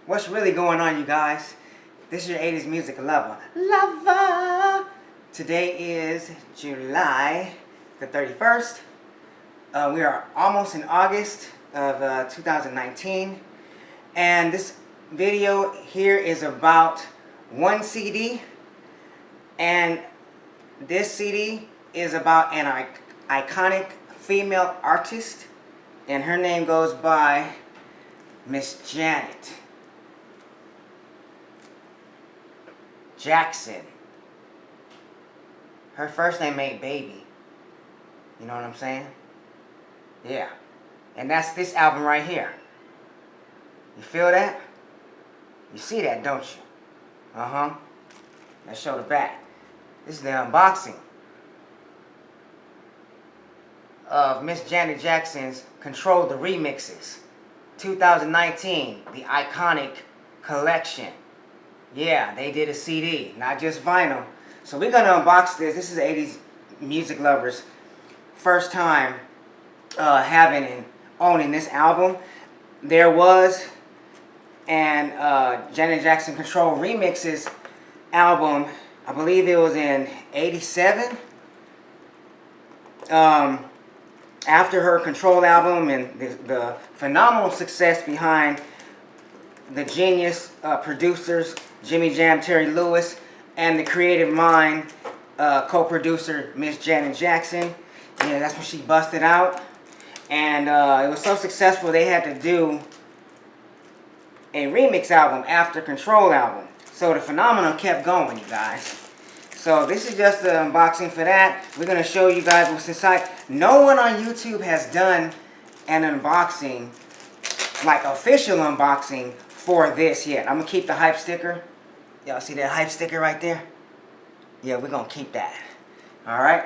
What's really going on, you guys? This is your 80s music lover. Today is July the 31st. We are almost in August of 2019. And this video here is about one CD. And this CD is about an iconic female artist. And her name goes by Miss Janet Jackson. Her first name ain't Baby. You know what I'm saying? Yeah. And that's this album right here. You feel that? You see that, don't you? Uh-huh. Let's show the back. This is the unboxing of Miss Janet Jackson's Control the Remixes 2019, the iconic collection. Yeah, they did a CD, not just vinyl. So we're going to unbox this. This is 80s music lovers' first time having and owning this album. There was an Janet Jackson Control Remixes album, I believe it was in 87. After her Control album and the phenomenal success behind the genius producers Jimmy Jam, Terry Lewis, and the creative mind co-producer Miss Janet Jackson. Yeah, that's when she busted out. And it was so successful they had to do a remix album after Control album. So the phenomenon kept going, you guys. So this is just the unboxing for that. We're going to show you guys what's inside. No one on YouTube has done an unboxing, like official unboxing for this yet. I'm going to keep the hype sticker. Y'all see that hype sticker right there? Yeah, we're going to keep that. Alright?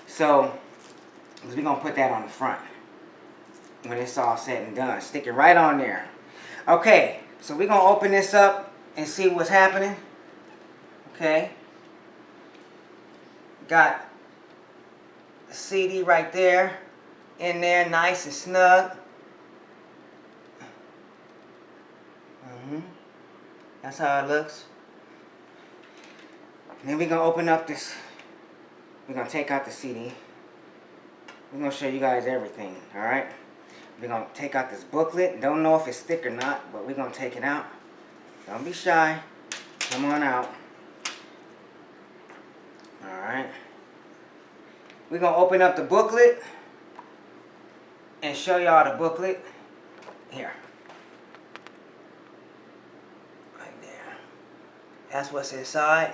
So, we're going to put that on the front when it's all said and done. Stick it right on there. Okay, so we're going to open this up and see what's happening. Okay. Got the CD right there, in there, nice and snug. That's how it looks. And then we're going to open up this. We're going to take out the CD. We're going to show you guys everything, alright? We're going to take out this booklet. Don't know if it's thick or not, but we're going to take it out. Don't be shy. Come on out. Alright. We're going to open up the booklet and show y'all the booklet. Here. Right there. That's what's inside.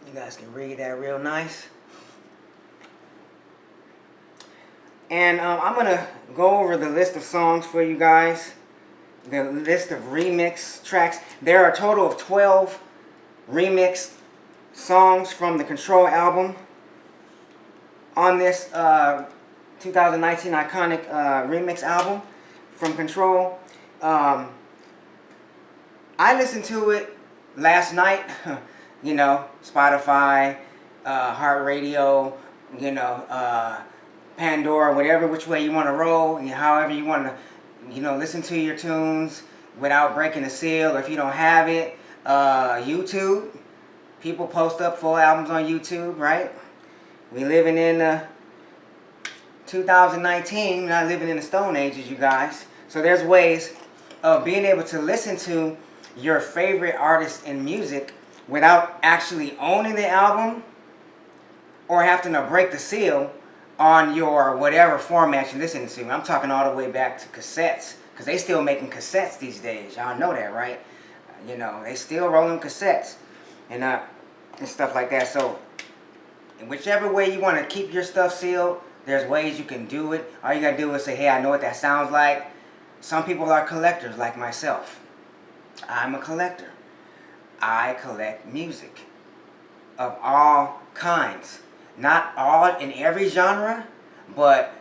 You guys can read that real nice. And I'm going to go over the list of songs for you guys. The list of remix tracks. There are a total of 12 remix songs from the Control album on this 2019 iconic remix album from Control. I listened to it last night. You know, Spotify, Heart Radio, you know, Pandora, whatever, which way you want to roll, and however you want to, you know, listen to your tunes without breaking the seal. Or if you don't have it, YouTube. People post up full albums on YouTube, right? We living in 2019, not living in the Stone Ages, you guys. So there's ways of being able to listen to your favorite artist in music without actually owning the album or having to break the seal on your whatever format you listen to. I'm talking all the way back to cassettes, because they still making cassettes these days. Y'all know that, right? You know, they still rolling cassettes and stuff like that. So in whichever way you want to keep your stuff sealed, there's ways you can do it. All you got to do is say, hey, I know what that sounds like. Some people are collectors like myself. I'm a collector. I collect music of all kinds. Not all in every genre, but,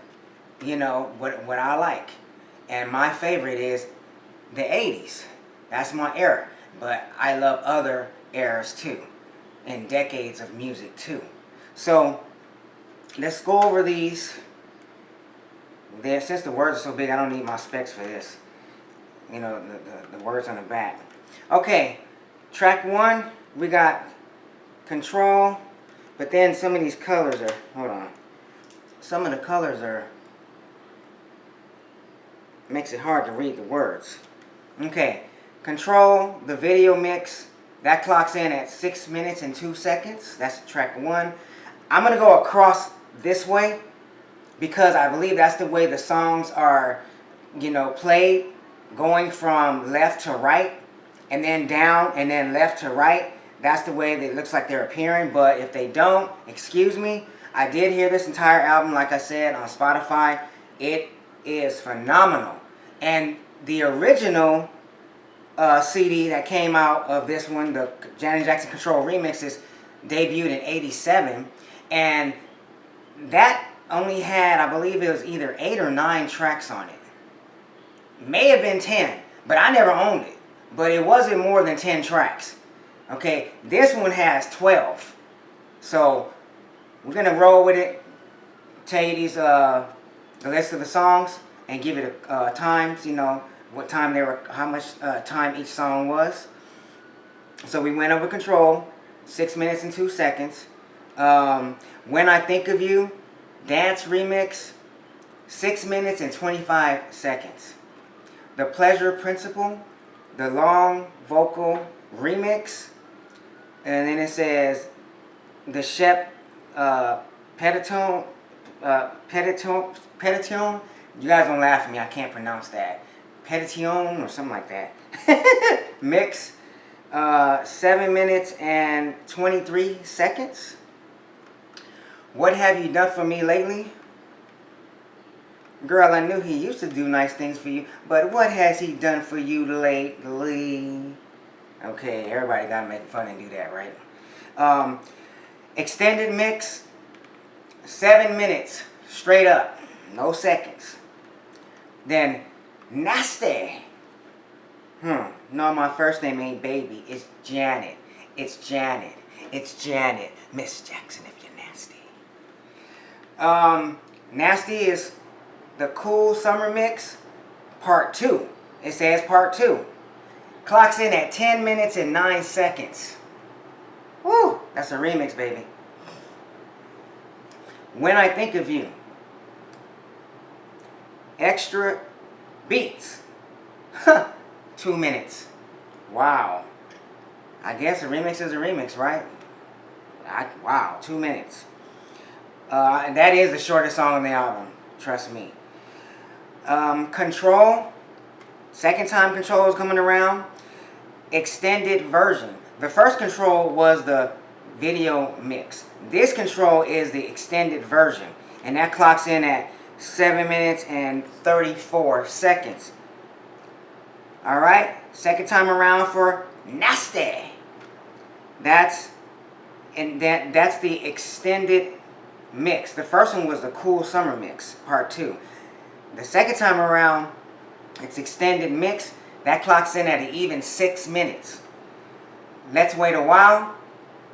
you know, what I like. And my favorite is the 80s. That's my era. But I love other eras too, and decades of music too. So let's go over these There, since the words are so big, I don't need my specs for this. You know, the words on the back. Okay, track 1, we got Control, but then some of these colors are, hold on. Some of the colors are, makes it hard to read the words. Okay, Control, the video mix, that clocks in at 6 minutes and 2 seconds. That's track 1. I'm going to go across this way because I believe that's the way the songs are, you know, played, going from left to right and then down and then left to right. That's the way that it looks like they're appearing, but if they don't, excuse me. I did hear this entire album, like I said, on Spotify. It is phenomenal. And the original CD that came out of this one, the Janet Jackson Control Remixes, debuted in '87, and that only had, I believe it was either 8 or 9 tracks on it. May have been 10, but I never owned it. But it wasn't more than 10 tracks. Okay, this one has 12. So we're gonna roll with it. Tell you these the list of the songs and give it times. You know what time they were, how much time each song was. So we went over Control, 6 minutes and 2 seconds. When I Think of You, Dance Remix, 6 minutes and 25 seconds. The Pleasure Principle, the long vocal remix, and then it says the Shep Peditone. You guys don't laugh at me, I can't pronounce that. Peditone or something like that. Mix, 7 minutes and 23 seconds. What Have You Done For Me Lately? Girl, I knew he used to do nice things for you, but what has he done for you lately? Okay, everybody gotta make fun and do that, right? Extended mix, 7 minutes, straight up, no seconds. Then, Nasty. No, my first name ain't Baby, it's Janet. It's Janet. It's Janet. Miss Jackson if you're nasty. Nasty is the Cool Summer Mix, Part 2. It says Part 2. Clocks in at 10 minutes and 9 seconds. Woo! That's a remix, baby. When I Think of You. Extra Beats. 2 minutes. Wow. I guess a remix is a remix, right? Wow, 2 minutes. And that is the shortest song on the album. Trust me. Control. Second time Control is coming around. Extended version. The first Control was the video mix. This Control is the extended version. And that clocks in at 7 minutes and 34 seconds. Alright? Second time around for Nasty. That's the extended mix. The first one was the Cool Summer Mix, Part 2. The second time around, it's extended mix. That clocks in at an even 6 minutes. Let's Wait a While.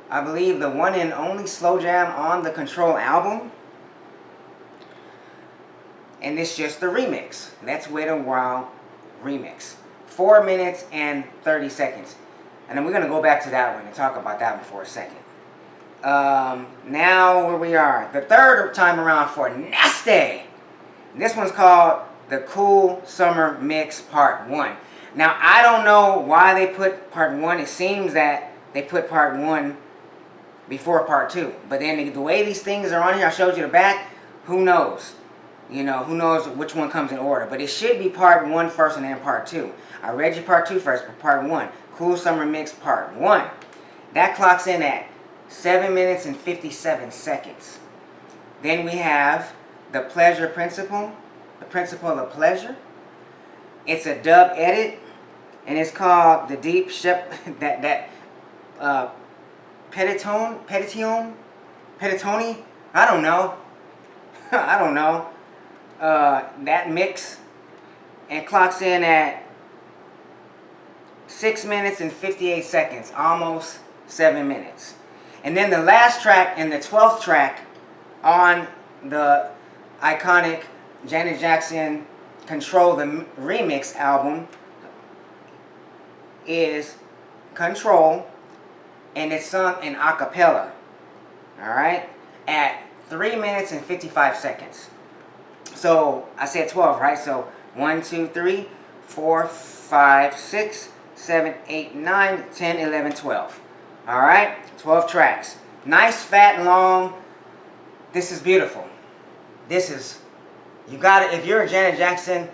I believe the one and only slow jam on the Control album. And it's just the remix. Let's Wait a While remix. 4 minutes and 30 seconds. And then we're going to go back to that one and talk about that one for a second. Now where we are. The third time around for Nasty. This one's called the Cool Summer Mix Part 1. Now, I don't know why they put Part 1. It seems that they put Part 1 before Part 2. But then the way these things are on here, I showed you the back, who knows? You know, who knows which one comes in order. But it should be Part 1 first and then Part 2. I read you Part 2 first, but Part 1. Cool Summer Mix Part 1. That clocks in at 7 minutes and 57 seconds. Then we have the Pleasure Principle. The Principle of Pleasure. It's a dub edit. And it's called the Deep Shep... Peditone? I don't know. I don't know. That mix. And clocks in at 6 minutes and 58 seconds. Almost 7 minutes. And then the last track and the 12th track on the iconic Janet Jackson Control, the remix album, is Control, and it's sung in a cappella, alright, at 3 minutes and 55 seconds. So, I said 12, right? So, 1, 2, 3, 4, 5, 6, 7, 8, 9, 10, 11, 12. Alright? 12 tracks. Nice, fat, and long. This is beautiful. This is, you gotta, if you're a Janet Jackson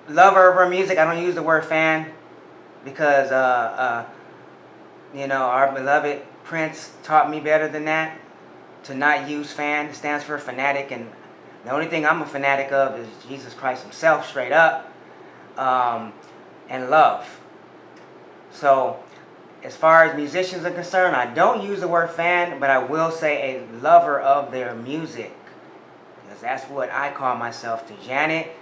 lover of her music, I don't use the word fan, because, you know, our beloved Prince taught me better than that, to not use fan. It stands for fanatic, and the only thing I'm a fanatic of is Jesus Christ himself, straight up, and love. So, as far as musicians are concerned, I don't use the word fan, but I will say a lover of their music, because that's what I call myself to Janet,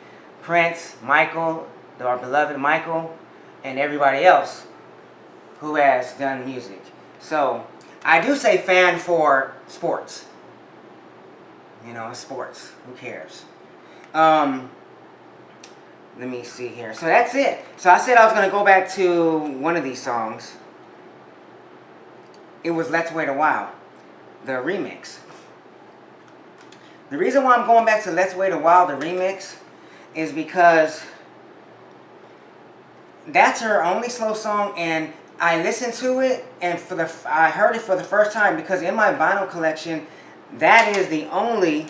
Prince, Michael, our beloved Michael, and everybody else who has done music. So, I do say fan for sports. You know, sports. Who cares? Let me see here. So that's it. So I said I was going to go back to one of these songs. It was Let's Wait a While, the remix. The reason why I'm going back to Let's Wait a While, the remix, is because that's her only slow song, and I listened to it, and I heard it for the first time, because in my vinyl collection, that is the only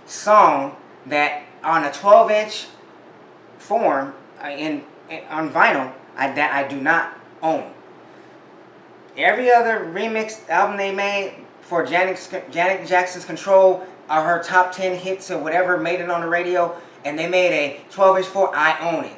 song that on a 12-inch form on vinyl that I do not own. Every other remix album they made for Janet Jackson's Control are her top 10 hits or whatever, made it on the radio, and they made a 12-inch form. I own it.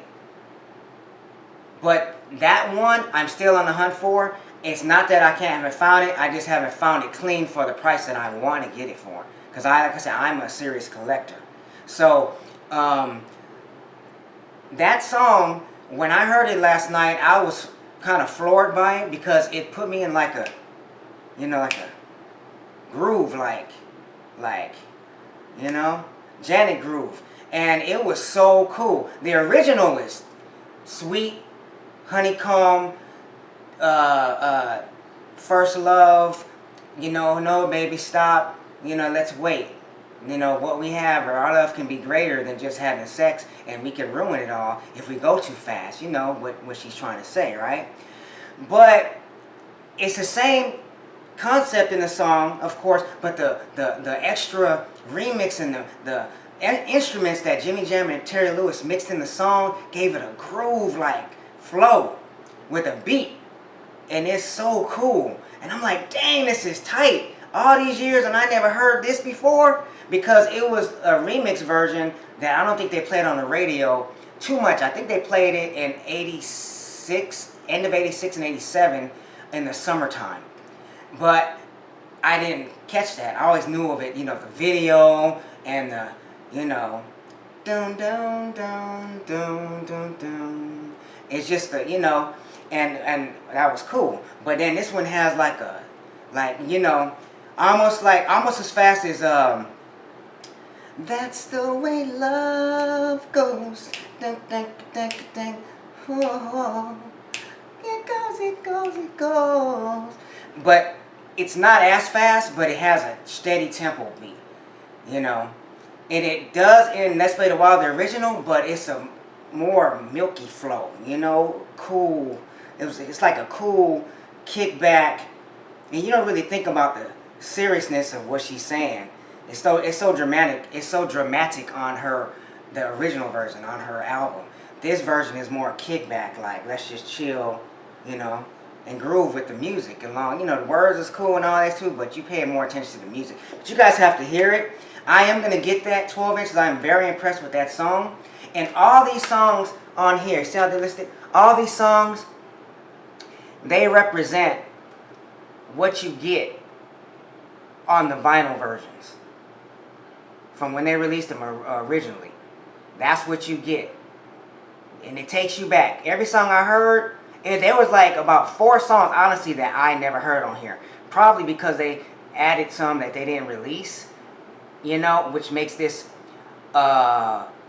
But that one, I'm still on the hunt for. It's not that I haven't found it. I just haven't found it clean for the price that I want to get it for. Because like I said, I'm a serious collector. So, that song, when I heard it last night, I was kind of floored by it, because it put me in like a, you know, like a groove, like, you know, Janet groove. And it was so cool. The original is Sweet, Honeycomb, First Love, you know, No Baby Stop, you know, Let's Wait. You know, what we have, or our love can be greater than just having sex, and we can ruin it all if we go too fast. You know what she's trying to say, right? But it's the same concept in the song, of course, but the extra remix and the instruments that Jimmy Jam and Terry Lewis mixed in the song gave it a groove-like flow with a beat. And it's so cool. And I'm like, dang, this is tight. All these years and I never heard this before, because it was a remix version that I don't think they played on the radio too much. I think they played it in 86, end of 86 and 87 in the summertime. But I didn't catch that. I always knew of it, you know, the video and the, you know, dun dun dun dun dun dun. It's just the, you know, and that was cool. But then this one has like a, you know, almost as fast as that's the way love goes. Dun, dun, dun, dun, oh, it goes. But it's not as fast, but it has a steady tempo beat, you know. And it does in Let's Play the Wild, the original, but it's a more milky flow, you know, cool. It's like a cool kickback, and you don't really think about the seriousness of what she's saying. It's so dramatic. It's so dramatic on the original version on her album. This version is more kickback, like let's just chill, you know, and groove with the music along. You know, the words is cool and all that too, but you pay more attention to the music. But you guys have to hear it. I am gonna get that 12 inches. I'm very impressed with that song. And all these songs on here, see how they're listed? All these songs, they represent what you get on the vinyl versions from when they released them originally. That's what you get. And it takes you back. Every song I heard, and there was like about 4 songs, honestly, that I never heard on here. Probably because they added some that they didn't release, you know, which makes this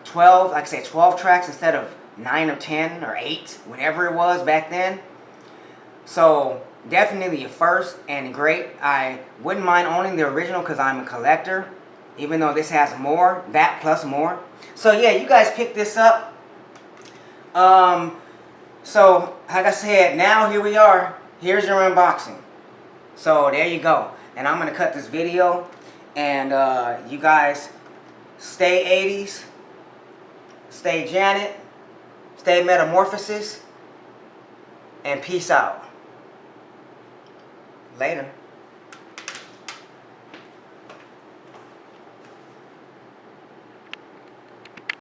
12, like I said, 12 tracks instead of 9 or 10 or 8, whatever it was back then. So definitely a first and great. I wouldn't mind owning the original because I'm a collector, even though this has more, that plus more. So yeah, you guys pick this up. So like I said, now here we are. Here's your unboxing. So there you go. And I'm gonna cut this video. And you guys stay 80s, stay Janet, stay Metamorphosis, and peace out. Later.